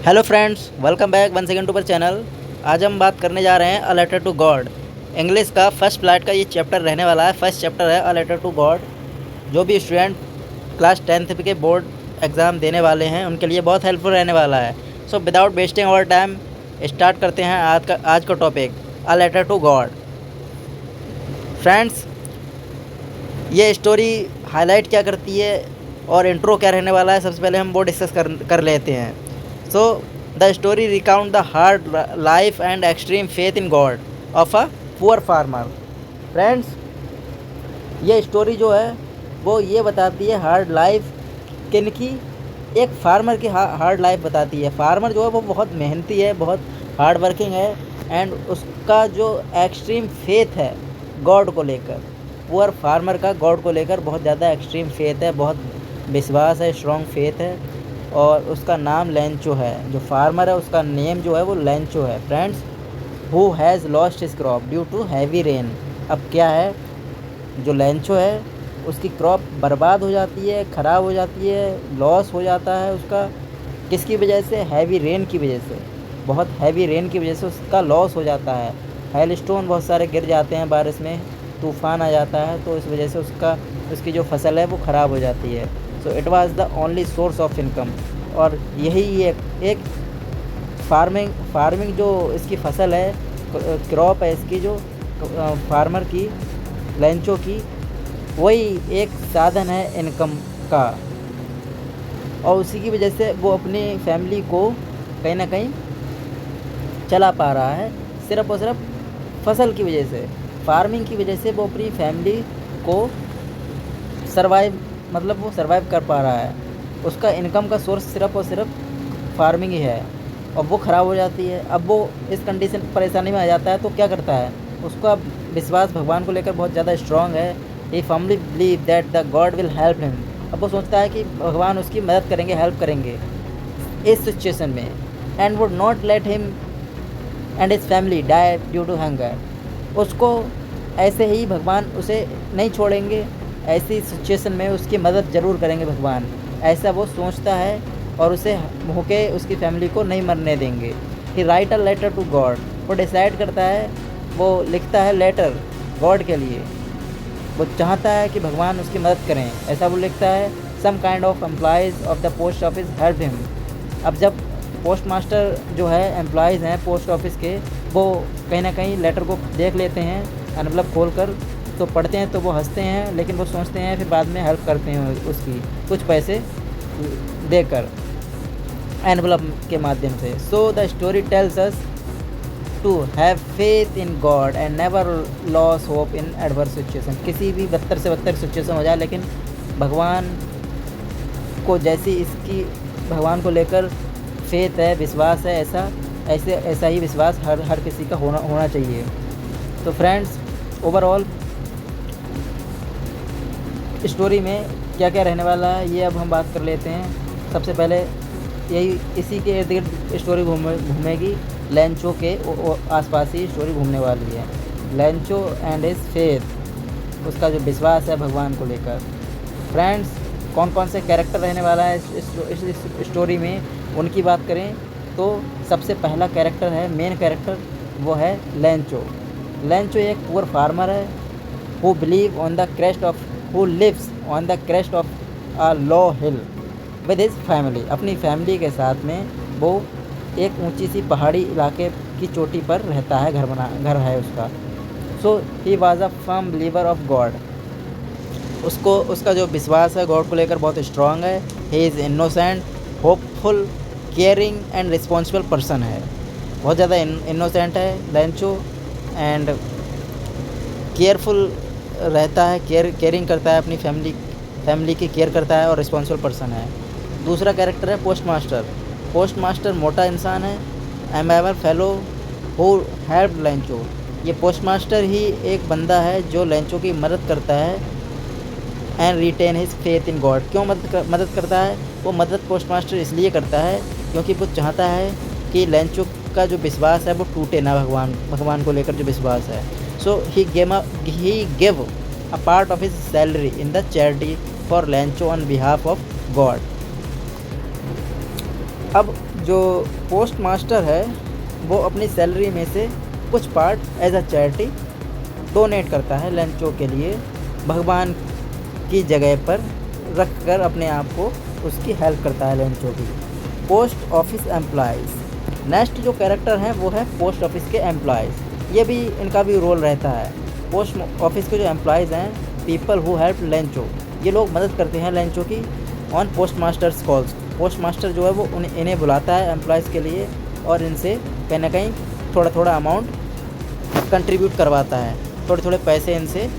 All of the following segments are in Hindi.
Hello friends, welcome back one second to पर चैनल। आज हम बात करने जा रहे हैं a letter to God. English का फर्स्ट पार्ट का ये चैप्टर रहने वाला है। फर्स्ट चैप्टर है अ लेटर टू गॉड। जो भी स्टूडेंट क्लास 10th के बोर्ड एग्ज़ाम देने वाले हैं उनके लिए बहुत हेल्पफुल रहने वाला है। So without wasting our time start करते हैं आज का topic a letter to God. Friends, ये स्टोरी हाईलाइट क्या करती है और इंट्रो क्या रहने वाला है, सबसे पहले हम वो डिस्कस कर लेते हैं। सो the story recount the hard life and extreme faith in God of a poor farmer. Friends, ये स्टोरी जो है वो ये बताती है हार्ड लाइफ किन की, एक फार्मर की हार्ड लाइफ बताती है। फार्मर जो है वो बहुत मेहनती है, बहुत हार्ड वर्किंग है एंड उसका जो एक्सट्रीम फेथ है गॉड को लेकर, पुअर फार्मर का गॉड को लेकर बहुत ज़्यादा एक्सट्रीम फेथ है, बहुत विश्वास है, स्ट्रॉन्ग फेथ है। और उसका नाम लेंचो है। जो फार्मर है उसका नेम जो है वो लेंचो है। Friends, who has lost his crop due to heavy rain. अब क्या है, जो लेंचो है उसकी क्रॉप बर्बाद हो जाती है, ख़राब हो जाती है, लॉस हो जाता है उसका। किसकी वजह से? हैवी रेन की वजह से। बहुत हैवी रेन की वजह से उसका लॉस हो जाता है। हेल स्टोन बहुत सारे गिर जाते हैं बारिश में, तूफ़ान आ जाता है, तो इस वजह से उसकी जो फसल है वो ख़राब हो जाती है। So it was the only source of income. और यही एक फार्मिंग जो इसकी फसल है, क्रॉप है इसकी, जो फार्मर की, लेंचो की, वही एक साधन है इनकम का। और उसी की वजह से वो अपनी फैमिली को कहीं ना कहीं चला पा रहा है, सिर्फ़ और सिर्फ फसल की वजह से, फार्मिंग की वजह से वो अपनी फैमिली को वो सर्वाइव कर पा रहा है। उसका इनकम का सोर्स सिर्फ़ और सिर्फ फार्मिंग ही है, और वो ख़राब हो जाती है। अब वो इस कंडीशन परेशानी में आ जाता है तो क्या करता है, उसका विश्वास भगवान को लेकर बहुत ज़्यादा स्ट्रॉन्ग है। He firmly believe that the God will help him. अब वो सोचता है कि भगवान उसकी मदद करेंगे, हेल्प करेंगे इस सिचुएशन में, and would not let him and his family die due to hunger. उसको ऐसे ही भगवान उसे नहीं छोड़ेंगे, ऐसी सिचुएशन में उसकी मदद ज़रूर करेंगे भगवान, ऐसा वो सोचता है, और उसे होके उसकी फैमिली को नहीं मरने देंगे। He write a letter to God. वो डिसाइड करता है, वो लिखता है लेटर गॉड के लिए। वो चाहता है कि भगवान उसकी मदद करें, ऐसा वो लिखता है। Some kind of employees of the post office help him. अब जब पोस्ट मास्टर जो है, एम्प्लॉयज़ हैं पोस्ट ऑफिस के, वो कहीं ना कहीं लेटर को देख लेते हैं, एनवलप खोल कर तो पढ़ते हैं, तो वो हंसते हैं, लेकिन वो सोचते हैं, फिर बाद में हेल्प करते हैं उसकी कुछ पैसे देकर एनवलप के माध्यम से। So the story tells us to have faith in God and never loss hope in adverse situation. किसी भी बदतर से बदतर सिचुएशन हो जाए, लेकिन भगवान को जैसी इसकी भगवान को लेकर फेथ है, विश्वास है, ऐसा ही विश्वास हर किसी का होना चाहिए। तो फ्रेंड्स, ओवरऑल स्टोरी में क्या क्या रहने वाला है ये अब हम बात कर लेते हैं। सबसे पहले इसी के इर्द गिर्द स्टोरी घूमेगी। लेंचो के आसपास ही स्टोरी घूमने वाली है। लेंचो एंड हिज फेथ, उसका जो विश्वास है भगवान को लेकर। फ्रेंड्स, कौन कौन से कैरेक्टर रहने वाला है इस स्टोरी में, उनकी बात करें तो सबसे पहला कैरेक्टर है, मेन कैरेक्टर, वो है लेंचो। लेंचो एक पुअर फार्मर है who lives on the crest of a low hill with his family. अपनी फैमिली के साथ में वो एक ऊंची सी पहाड़ी इलाके की चोटी पर रहता है, घर है उसका। So he was a firm believer of God. उसका जो विश्वास है गॉड को लेकर बहुत स्ट्रांग है। He is innocent, hopeful, caring and responsible person है। बहुत ज़्यादा इनोसेंट है लेंचो, एंड केयरफुल रहता है, केयरिंग करता है, अपनी फैमिली की केयर करता है, और रिस्पॉन्सिबल पर्सन है। दूसरा कैरेक्टर है पोस्ट मास्टर। पोस्ट मास्टर मोटा इंसान है, amiable fellow who help Lencho. ये पोस्ट मास्टर ही एक बंदा है जो लेंचो की मदद करता है, and retain his faith in God. क्यों मदद करता है? वो मदद पोस्ट मास्टर इसलिए करता है क्योंकि वो चाहता है कि लेंचो का जो विश्वास है वो टूटे ना, भगवान को लेकर जो विश्वास है। So he give a part of his salary in the charity for Lencho on behalf of God. अब जो पोस्ट मास्टर है वो अपनी सैलरी में से कुछ part as a charity donate करता है लेंचो के लिए, भगवान की जगह पर रख कर अपने आप को उसकी हेल्प करता है लेंचो की। पोस्ट ऑफिस एम्प्लॉयज़, नेक्स्ट जो कैरेक्टर हैं वो है पोस्ट ऑफिस के एम्प्लॉयज़। ये भी इनका भी रोल रहता है। पोस्ट ऑफिस के जो एम्प्लॉयज़ हैं, पीपल हु हेल्प लेंचो, ये लोग मदद करते हैं लेंचो की on post masters calls. Post master जो है वो इन्हें बुलाता है एम्प्लॉयज़ के लिए और इनसे कहीं ना कहीं थोड़ा थोड़ा अमाउंट कंट्रीब्यूट करवाता है, थोड़े थोड़े पैसे इनसे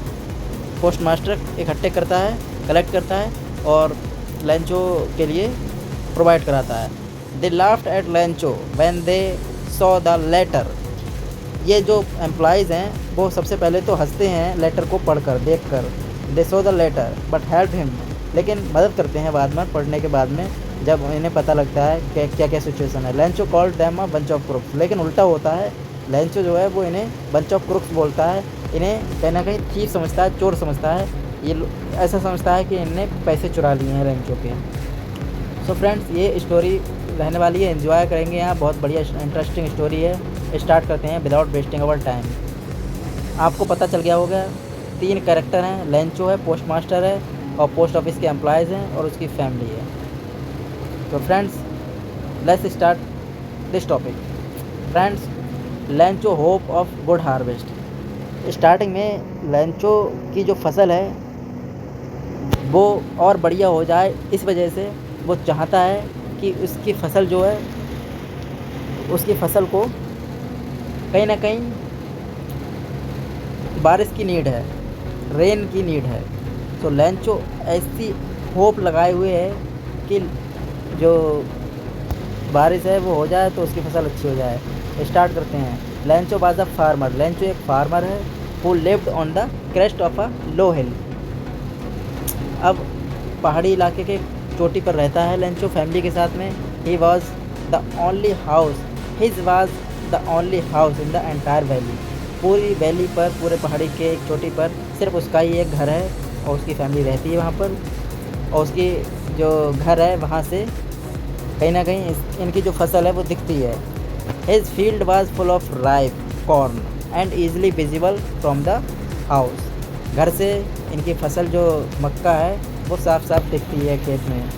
पोस्ट मास्टर इकट्ठे करता है, कलेक्ट करता है और लेंचो के लिए प्रोवाइड कराता है। They laughed at Lencho when they saw the letter, ये जो एम्प्लॉयज़ हैं वो सबसे पहले तो हंसते हैं लेटर को पढ़कर, देखकर। They saw the letter but help him, लेकिन मदद करते हैं बाद में, पढ़ने के बाद में जब इन्हें पता लगता है कि क्या क्या सिचुएशन है। Lencho called them a bunch of crooks, लेकिन उल्टा होता है। लेंचो जो है वो इन्हें बंच ऑफ क्रुक्स बोलता है, इन्हें कहीं ना कहीं थीफ समझता है, चोर समझता है। ये ऐसा समझता है कि इनने पैसे चुरा लिए हैं लेंचो के। सो फ्रेंड्स, ये स्टोरी रहने वाली है, एंजॉय करेंगे यहाँ, बहुत बढ़िया इंटरेस्टिंग स्टोरी है। स्टार्ट करते हैं विदाउट वेस्टिंग अवर टाइम। आपको पता चल गया होगा 3 कैरेक्टर हैं, लेंचो है, पोस्ट मास्टर है और पोस्ट ऑफिस के एम्प्लॉयज़ हैं और उसकी फैमिली है। तो friends, let's start this topic. Friends, Lencho hope of good harvest. Starting में लेंचो की जो फसल है वो और बढ़िया हो जाए, इस वजह से वो चाहता है कि उसकी फसल जो है, उसकी फसल को कहीं ना कहीं बारिश की नीड है, रेन की नीड है। तो लेंचो ऐसी होप लगाए हुए है कि जो बारिश है वो हो जाए तो उसकी फसल अच्छी हो जाए। स्टार्ट करते हैं। Lencho was a farmer, Lencho एक फार्मर है who lived on the crest of a low hill. अब पहाड़ी इलाके के चोटी पर रहता है लेंचो फैमिली के साथ में। He was the only house, his was the only house in the entire valley. पूरी वैली पर, पूरे पहाड़ी के एक चोटी पर सिर्फ उसका ही एक घर है और उसकी फैमिली रहती है वहाँ पर। और उसकी जो घर है वहाँ से कहीं ना कहीं इनकी जो फसल है वो दिखती है। His field was full of ripe corn and easily visible from the house. घर से इनकी फसल जो मक्का है वो साफ साफ दिखती है खेत में।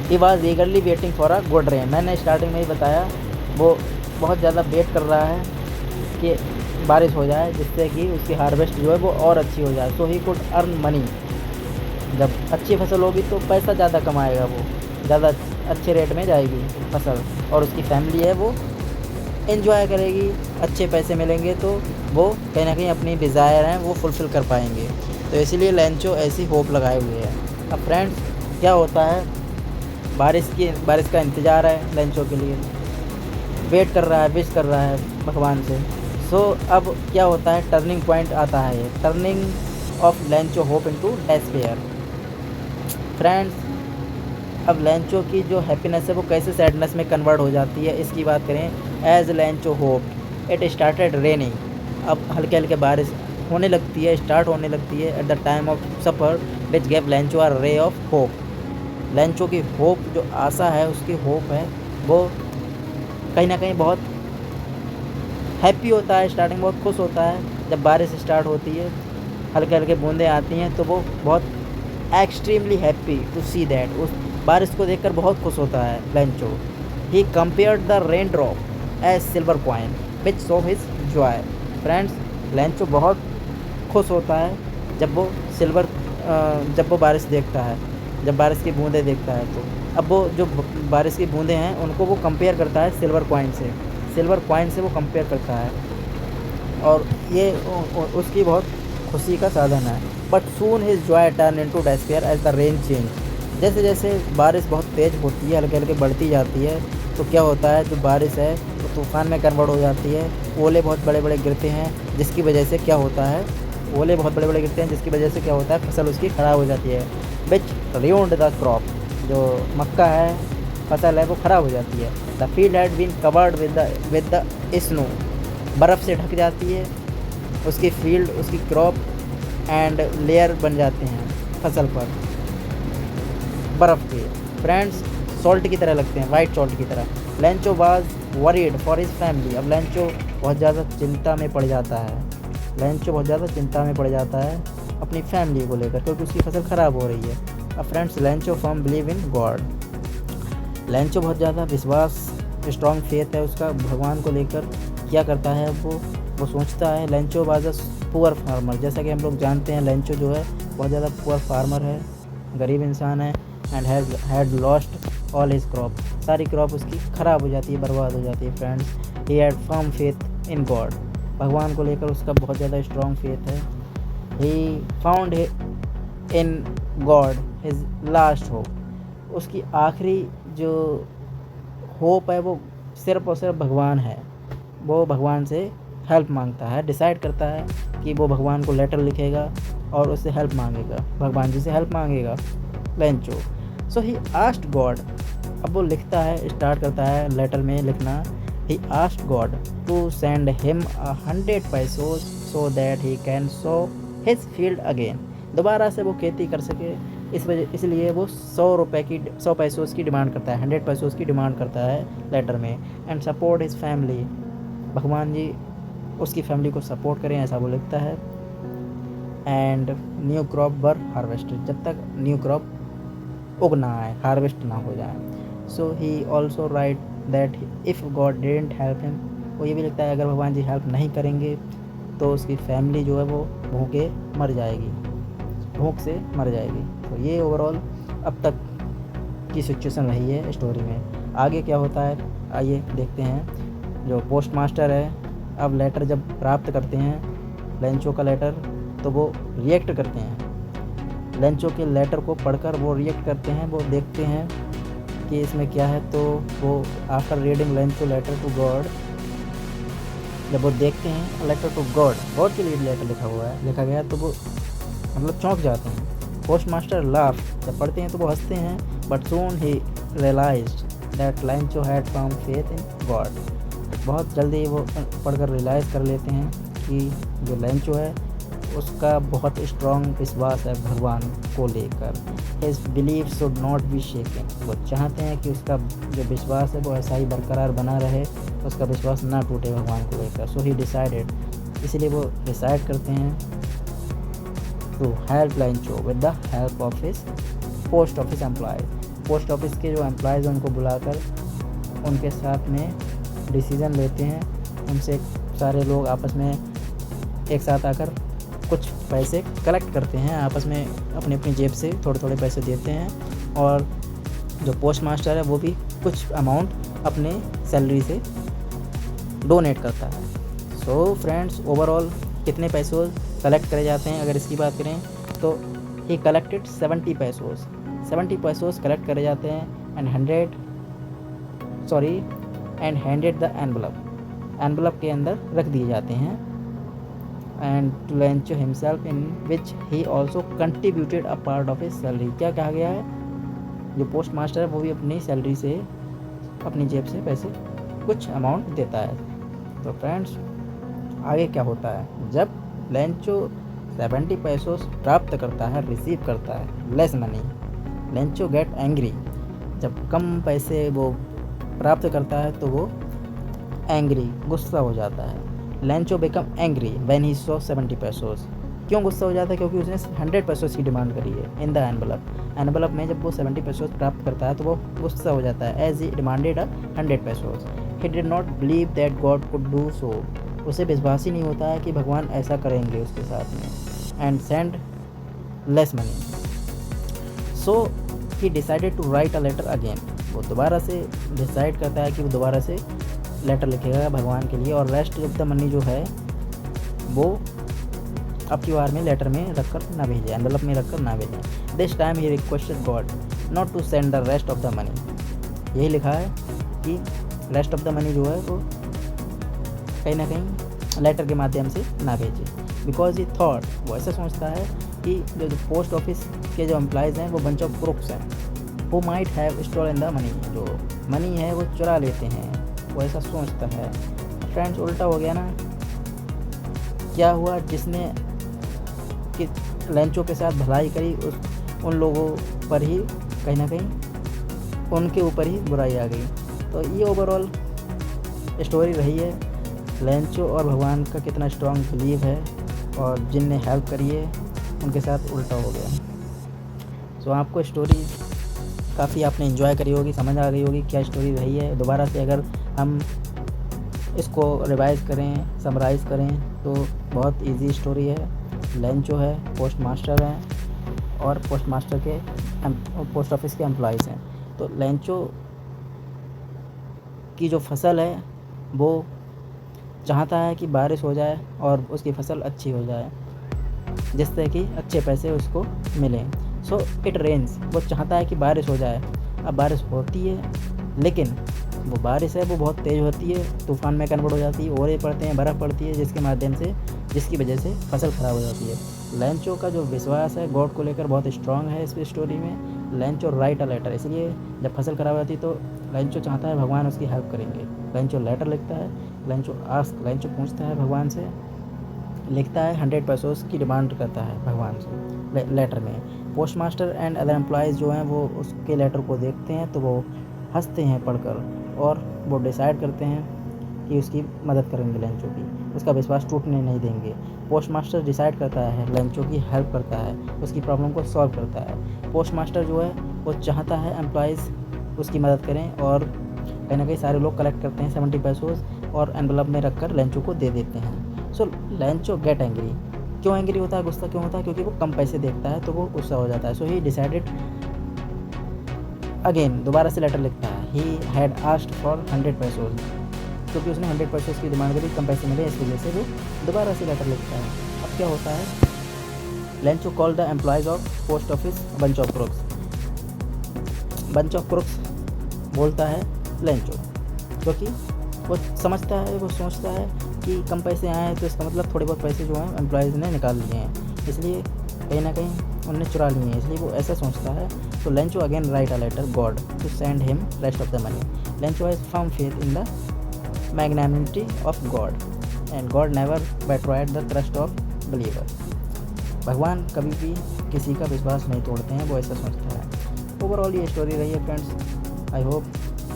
He was ईगरली waiting for a good rain, मैंने स्टार्टिंग में ही बताया, वो बहुत ज़्यादा वेट कर रहा है कि बारिश हो जाए जिससे कि उसकी हार्वेस्ट जो है वो और अच्छी हो जाए। So he could earn money, जब अच्छी फसल होगी तो पैसा ज़्यादा कमाएगा, वो ज़्यादा अच्छे रेट में जाएगी फसल और उसकी फैमिली है वो एंजॉय करेगी। अच्छे पैसे मिलेंगे तो वो कहीं ना कहीं अपनी डिज़ायर हैं वो फुलफ़िल कर पाएंगे। तो इसीलिए लेंचो ऐसी होप लगाए हुए है। अब फ्रेंड्स, क्या होता है, बारिश का इंतज़ार है लेंचो के लिए, वेट कर रहा है, विश कर रहा है भगवान से। सो अब क्या होता है, टर्निंग पॉइंट आता है, ये turning of Lencho hope into despair. Friends, अब लेंचो की जो हैप्पीनेस है वो कैसे सैडनेस में कन्वर्ट हो जाती है, इसकी बात करें। As Lencho hope it started raining, अब हल्के हल्के बारिश होने लगती है, स्टार्ट होने लगती है। At the time of suffer which gave Lencho a ray of hope, Lencho की होप जो आशा है, उसकी होप है वो कहीं ना कहीं बहुत हैप्पी होता है, स्टार्टिंग बहुत खुश होता है। जब बारिश स्टार्ट होती है, हल्के हल्के बूंदें आती हैं तो वो बहुत extremely happy to see that, उस बारिश को देखकर बहुत खुश होता है Lencho. He compared the rain drop as silver coin which show his joy. Friends, Lencho बहुत खुश होता है जब वो बारिश देखता है, जब बारिश की बूंदें देखता है। तो अब वो जो बारिश की बूंदें हैं उनको वो कंपेयर करता है सिल्वर कॉइन से वो कंपेयर करता है और ये उसकी बहुत खुशी का साधन है। But soon his joy turn into despair as the rain change. जैसे जैसे बारिश बहुत तेज़ होती है, हल्के हल्के बढ़ती जाती है, तो क्या होता है, जो बारिश है वो तूफ़ान में कन्वर्ट हो जाती है। ओले बहुत बड़े बड़े गिरते हैं जिसकी वजह से क्या होता है, फसल उसकी ख़राब हो जाती है। विच ruined द क्रॉप, जो मक्का है, फसल है, वो ख़राब हो जाती है। The field had been covered with the snow, बर्फ़ से ढक जाती है उसकी फील्ड, उसकी क्रॉप, एंड लेयर बन जाते हैं फसल पर बर्फ़ के। फ्रेंड्स, सॉल्ट की तरह लगते हैं, वाइट सॉल्ट की तरह। Lencho was worried for his family. अब लेंचो बहुत ज़्यादा चिंता में पड़ जाता है, लेंचो बहुत ज़्यादा चिंता में पड़ जाता है अपनी फैमिली को लेकर, क्योंकि उसकी फसल ख़राब हो रही है। अब friends, Lencho firm believe in God. Lencho बहुत ज़्यादा विश्वास, स्ट्रॉन्ग फेथ है उसका भगवान को लेकर। क्या करता है वो सोचता है, Lencho was a poor farmer. जैसा कि हम लोग जानते हैं, लेंचो जो है बहुत ज़्यादा पुअर फार्मर है, गरीब इंसान है। And had lost all his crop. सारी क्रॉप उसकी ख़राब हो जाती है, बर्बाद हो जाती है friends. He had firm faith in God. भगवान को लेकर उसका बहुत ज़्यादा स्ट्रॉन्ग फेथ है। He found in God his last hope. उसकी आखिरी जो होप है वो सिर्फ और सिर्फ भगवान है। वो भगवान से हेल्प मांगता है, डिसाइड करता है कि वो भगवान को लेटर लिखेगा और उससे हेल्प मांगेगा, भगवान जी से हेल्प मांगेगा लेंचो। सो ही आस्क्ड गॉड। अब वो लिखता है, स्टार्ट करता है लेटर में लिखना। He asked God to send him 100 पैसों so that he can sow his field again. दोबारा से वो खेती कर सके, इसलिए वो 100 पैसों की डिमांड करता है, 100 पैसों की डिमांड करता है लेटर में। And support his family. भगवान जी उसकी फैमिली को सपोर्ट करें, ऐसा वो लिखता है। And new crop were harvested. जब तक न्यू क्रॉप उग ना आए, हार्वेस्ट ना हो जाए। So he also write that if God didn't help him. वो ये भी लिखता है अगर भगवान जी हेल्प नहीं करेंगे तो उसकी फैमिली जो है वो भूखे मर जाएगी, भूख से मर जाएगी। तो ये ओवरऑल अब तक की सिचुएशन रही है स्टोरी में। आगे क्या होता है आइए देखते हैं। जो पोस्ट मास्टर है, अब लेटर जब प्राप्त करते हैं लेंचो का लेटर, तो वो रिएक्ट करते हैं। लेंचो के लेटर को पढ़कर वो रिएक्ट करते हैं, वो देखते हैं कि इसमें क्या है। तो वो after reading Lencho letter to God, जब वो देखते हैं लेटर टू गॉड, गॉड के लिए लेटर लिखा गया तो वो मतलब चौंक जाते हैं। Post master laugh. जब पढ़ते हैं तो वो हंसते हैं। But soon he realized that Lencho had firm faith in God. बहुत जल्दी वो पढ़कर रियलाइज़ कर लेते हैं कि जो लेंचो है उसका बहुत स्ट्रॉन्ग विश्वास है भगवान को लेकर। His believe should not be shaken. वो चाहते हैं कि उसका जो विश्वास है वो ऐसा ही बरकरार बना रहे, उसका विश्वास ना टूटे भगवान को लेकर। सो ही डिसाइडेड, इसलिए वो डिसाइड करते हैं to help Lencho with the help of his post office employees. Post office के जो एम्प्लॉयज़ उनको बुलाकर उनके साथ में डिसीज़न लेते हैं। उनसे सारे लोग आपस में एक साथ आकर कुछ पैसे कलेक्ट करते हैं, आपस में अपनी अपनी जेब से थोड़े थोड़े पैसे देते हैं। और जो पोस्ट मास्टर है वो भी कुछ अमाउंट अपने सैलरी से डोनेट करता है। सो फ्रेंड्स, ओवरऑल कितने पैसे कलेक्ट करे जाते हैं अगर इसकी बात करें तो ही कलेक्टेड 70 पैसों। 70 पैसों कलेक्ट करे जाते हैं। एंड हैंडेड द एनवलप के अंदर रख दिए जाते हैं। And to Lencho himself in which he also contributed a part of his salary. क्या कहा गया है, जो पोस्ट मास्टर है वो भी अपनी सैलरी से, अपनी जेब से पैसे कुछ अमाउंट देता है। तो फ्रेंड्स, आगे क्या होता है जब लेंचो 70 पैसों प्राप्त करता है, रिसीव करता है less money, Lencho get angry. जब कम पैसे वो प्राप्त करता है तो वो एंग्री, गुस्सा हो जाता है। Lencho become angry when he saw 70 पैसों। क्यों गुस्सा हो जाता है, क्योंकि उसने 100 पैसों की डिमांड करी है इन द एनवलप में। जब वो 70 पैसों प्राप्त करता है तो वो गुस्सा हो जाता है, एज ही डिमांडेड 100 पैसों। He did not believe that God could do so. उसे विश्वास ही नहीं होता है कि भगवान ऐसा करेंगे उसके साथ में। And send less money. So he decided to write a letter again. वो दोबारा से डिसाइड करता है कि वो दोबारा से लेटर लिखेगा भगवान के लिए। और रेस्ट ऑफ द मनी जो है वो अब की बार में लेटर में रखकर ना भेजें, एनवलप में रखकर ना भेजें। This time he requested God not to send the rest of the money. यही लिखा है कि रेस्ट ऑफ द मनी जो है वो कहीं ना कहीं लेटर के माध्यम से ना भेजे। बिकॉज ही थॉट, वो ऐसा सोचता है कि जो पोस्ट ऑफिस के जो एम्प्लॉयज़ हैं वो बंच ऑफ क्रुक्स हैं, वो might have stolen the money. जो मनी है वो चुरा लेते हैं, वो ऐसा सोचता है। फ्रेंड्स, उल्टा हो गया ना। क्या हुआ, जिसने कि लेंचो के साथ भलाई करी उन लोगों पर ही कहीं ना कहीं उनके ऊपर ही बुराई आ गई। तो ये ओवरऑल स्टोरी रही है लेंचो और भगवान का कितना स्ट्रॉन्ग बिलीव है, और जिनने हेल्प करी है उनके साथ उल्टा हो गया। सो आपको स्टोरी काफ़ी आपने एंजॉय करी होगी, समझ आ गई होगी क्या स्टोरी रही है। दोबारा से अगर हम इसको रिवाइज़ करें, समराइज़ करें तो बहुत इजी स्टोरी है। लेंचो है, पोस्ट मास्टर हैं और पोस्ट ऑफिस के एम्प्लॉयज़ हैं। तो लेंचो की जो फसल है वो चाहता है कि बारिश हो जाए और उसकी फसल अच्छी हो जाए, जिससे कि अच्छे पैसे उसको मिलें। सो इट रेन्स, वो चाहता है कि बारिश हो जाए। अब बारिश होती है, लेकिन वो बारिश है वो बहुत तेज़ होती है, तूफ़ान में कन्वर्ट हो जाती है, ओले पड़ते हैं, बर्फ़ पड़ती है, जिसकी वजह से फसल ख़राब हो जाती है। लेंचो का जो विश्वास है गॉड को लेकर बहुत स्ट्रॉन्ग है इस स्टोरी में। लेंचो राइट अ लेटर, इसलिए जब फसल ख़राब हो जाती है तो लेंचो चाहता है भगवान उसकी हेल्प करेंगे। लेंचो लेटर लिखता है, लेंचो पूछता है भगवान से, लिखता है 100 पैसोस की डिमांड करता है भगवान से लेटर में। Post master and other employees जो हैं वो उसके लेटर को देखते हैं तो वो हंसते हैं पढ़कर, और वो डिसाइड करते हैं कि उसकी मदद करेंगे लेंचो की, उसका विश्वास टूटने नहीं देंगे। पोस्ट मास्टर डिसाइड करता है लेंचो की हेल्प करता है, उसकी प्रॉब्लम को सॉल्व करता है। पोस्ट मास्टर जो है वो चाहता है एम्प्लॉयज़ उसकी मदद करें, और कहीं ना कहीं सारे लोग कलेक्ट करते हैं 70 पैसोस और एनवलप में रखकर लेंचो को दे देते हैं। सो लेंचो गेट एंग्री। क्यों एंग्री होता है, गुस्सा क्यों होता है? क्योंकि वो कम पैसे देखता है तो वो गुस्सा हो जाता है। सो ही डिसाइडेड अगेन, दोबारा से लेटर लिखता है। ही हैड आस्क्ड फॉर 100 पैसोस, क्योंकि उसने 100 पैसोस की डिमांड करी, कम पैसे मिले, इस वजह से वो दोबारा से लेटर लिखता है। अब क्या होता है, Lencho call the employees of post office bunch of crooks. Bunch of crooks बोलता है लेंचो, क्योंकि वो समझता है, वो सोचता है कि कम पैसे आए हैं तो इसका मतलब थोड़े बहुत पैसे जो हैं एम्प्लॉयज़ ने निकाल लिए हैं, इसलिए कहीं ना कहीं उन्होंने चुरा लिए हैं, इसलिए वो ऐसा सोचता है। तो Lencho again write a letter God to send him rest of the money. Lencho has firm faith in the magnanimity of God and God never betrayed the trust of believer. भगवान कभी भी किसी का विश्वास नहीं तोड़ते हैं, वो ऐसा सोचता है। ओवरऑल ये स्टोरी रही है friends. I hope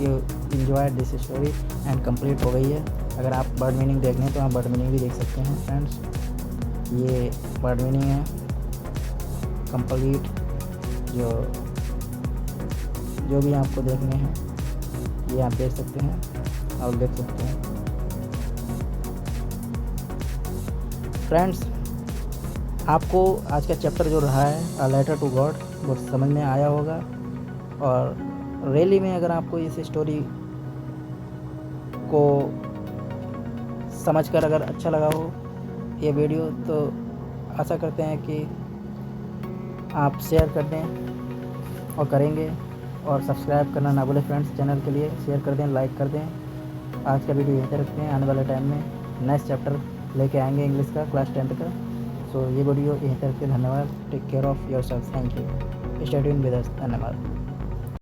you enjoyed this story and complete हो गई है। अगर आप बर्ड मीनिंग देखना है तो आप बर्ड मीनिंग भी देख सकते हैं फ्रेंड्स। ये बर्ड मीनिंग है कंप्लीट, जो भी आपको देखने हैं ये आप देख सकते हैं और देख सकते हैं फ्रेंड्स। आपको आज का चैप्टर जो रहा है अ लेटर टू गॉड वो समझ में आया होगा, और रियली में अगर आपको इस स्टोरी को समझकर अगर अच्छा लगा हो ये वीडियो, तो आशा करते हैं कि आप शेयर कर दें और करेंगे, और सब्सक्राइब करना ना भूलें फ्रेंड्स चैनल के लिए। शेयर कर दें, लाइक कर दें। आज का वीडियो यहीं तक रखते हैं, आने वाले टाइम में नेक्स्ट चैप्टर लेके आएंगे इंग्लिश का क्लास 10th का। सो ये वीडियो यहीं तक रखते हैं। धन्यवाद। Take care of yourself. Thank you. Stay tuned with us. धन्यवाद।